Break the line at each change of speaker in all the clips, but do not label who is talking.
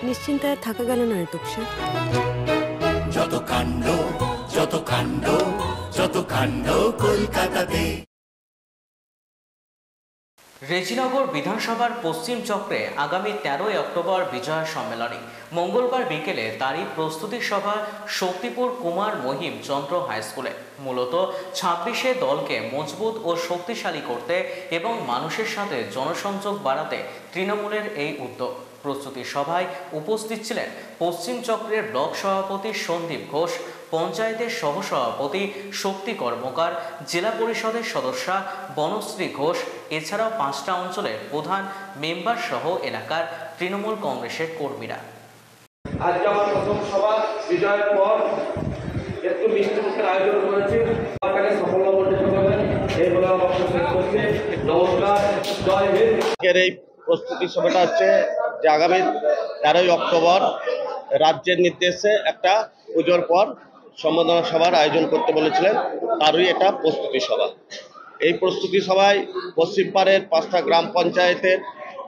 নিশ্চিন্তায় থাকা গেল না ঋতুক স্যার।
যত কাণ্ড যত কাণ্ড যত কাণ্ড কলকাতাতে।
রেজিনগর বিধানসভার পশ্চিম চক্রে আগামী 13 অক্টোবর বিজয় সম্মেলনী। মঙ্গলবার বিকেলে তারই প্রস্তুতি সভা শক্তিপুর কুমার মহিম চন্দ্র হাই স্কুলে। মূলত 26শে দলকে মজবুত ও শক্তিশালী করতে এবং মানুষের সাথে জনসংযোগ বাড়াতে তৃণমূলের এই উদ্যোগ। প্রস্তুতি সভায় উপস্থিত ছিলেন পশ্চিম চক্রের ব্লক সভাপতি সন্দীপ ঘোষ, পঞ্চায়েতের সহসভাপতি শক্তি কর্মকার, জেলা পরিষদের সদস্যা বনশ্রী ঘোষ, এছাড়াও 5টা অঞ্চলের প্রধান মেম্বার সহ এলাকার তৃণমূল কংগ্রেসের কর্মীরা।
আজকে আমার প্রথম সভা বিজয়ের পর একটু মিষ্টি মুখের আয়োজন করেছি। সরকারে সাফল্য বর্ধিত করবেন এই বলে আমার শেষ করছি। নমস্কার, জয় হিন্দ।
এই প্রস্তুতি সভাটা হচ্ছে যে আগামী 13 অক্টোবর রাজ্যের নির্দেশে একটা পুজোর পর সম্বোধনা সভার আয়োজন করতে বলেছিলেন, তারই এটা প্রস্তুতি সভা। এই প্রস্তুতি সভায় পশ্চিমপাড়ের 5টা গ্রাম পঞ্চায়েতের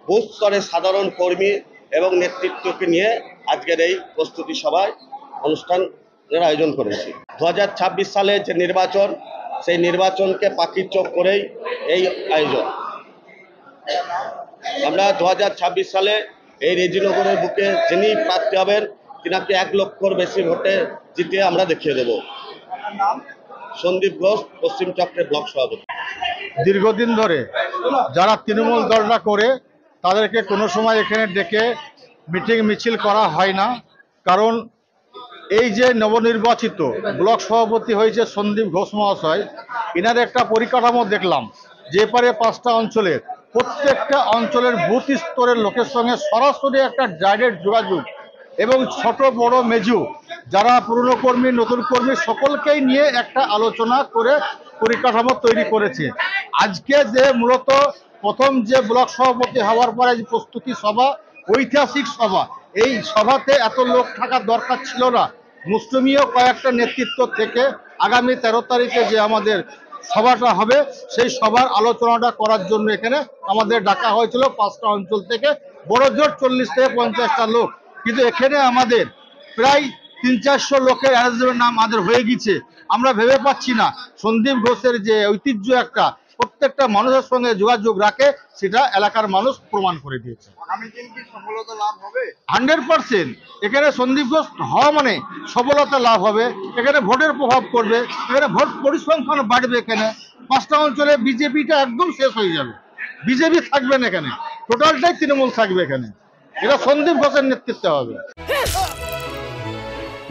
বুথ স্তরের সাধারণ কর্মী এবং নেতৃত্বকে নিয়ে আজকের এই প্রস্তুতি সভায় অনুষ্ঠানের আয়োজন করেছি। 2026 সালে যে নির্বাচন, সেই নির্বাচনকে পাখির চোখ করেই এই আয়োজন। আমরা 2026 সালে এই রেজিনগরের বুকে যিনি প্রার্থী হবেন তিনাকে 1 লক্ষর বেশি ভোটে জিতে আমরা দেখিয়ে দেব। সন্দীপ ঘোষ, পশ্চিম চক্রের ব্লক সভাপতি।
দীর্ঘদিন ধরে যারা তৃণমূল দলটা করে তাদেরকে কোনো সময় এখানে ডেকে মিটিং মিছিল করা হয় না, কারণ এই যে নবনির্বাচিত ব্লক সভাপতি হয়েছে সন্দীপ ঘোষ মহাশয়, এনার একটা পরিকাঠামো দেখলাম যে পারে 5টা অঞ্চলের প্রত্যেকটা অঞ্চলের বুথ স্তরের লোকের সঙ্গে সরাসরি একটা ডাইরেক্ট যোগাযোগ এবং ছোট বড় মেজু যারা পুরনো কর্মী নতুন কর্মী সকলকেই নিয়ে একটা আলোচনা করে পরিকাঠামো তৈরি করেছে। আজকে যে মূলত প্রথম যে ব্লক সভাপতি হওয়ার পরে যে প্রস্তুতি সভা, ঐতিহাসিক সভা, এই সভাতে এত লোক থাকার দরকার ছিল না। মুসলিমীয় কয়েকটা নেতৃত্ব থেকে আগামী 13 তারিখে যে আমাদের সভাটা হবে সেই সভার আলোচনাটা করার জন্য এখানে আমাদের ডাকা হয়েছিল 5টা অঞ্চল থেকে, বড় জোর 40 থেকে 50টা লোক। কিন্তু এখানে আমাদের প্রায় 300-400 লোকের অ্যারেঞ্জমেন্ট আমাদের হয়ে গেছে। আমরা ভেবে পাচ্ছি না সন্দীপ ঘোষের যে ঐতিহ্য একটা প্রত্যেকটা মানুষের সঙ্গে যোগাযোগ রাখে, সেটা এলাকার মানুষ প্রমাণ করে দিয়েছে। আগামী দিন কি সফলতা লাভ হবে? 100%। এখানে সন্দীপ ঘোষ হওয়া মানে সফলতা লাভ হবে। এখানে ভোটের প্রভাব পড়বে, এখানে ভোট পরিসংখ্যান বাড়বে। এখানে 5টা অঞ্চলে বিজেপিটা একদম শেষ হয়ে যাবে, বিজেপি থাকবে না এখানে, টোটালটাই তৃণমূল থাকবে এখানে। এটা সন্দীপ ঘোষের নেতৃত্বে হবে।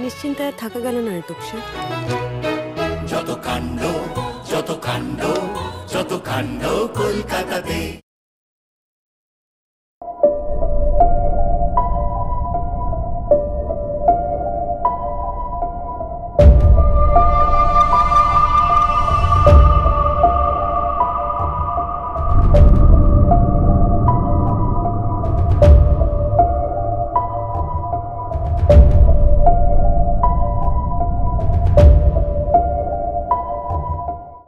নিশ্চিন্তায় থাকা গেল না ঋতুক স্যার।
যত কাণ্ড যত কাণ্ড যত কাণ্ড কলকাতাতে।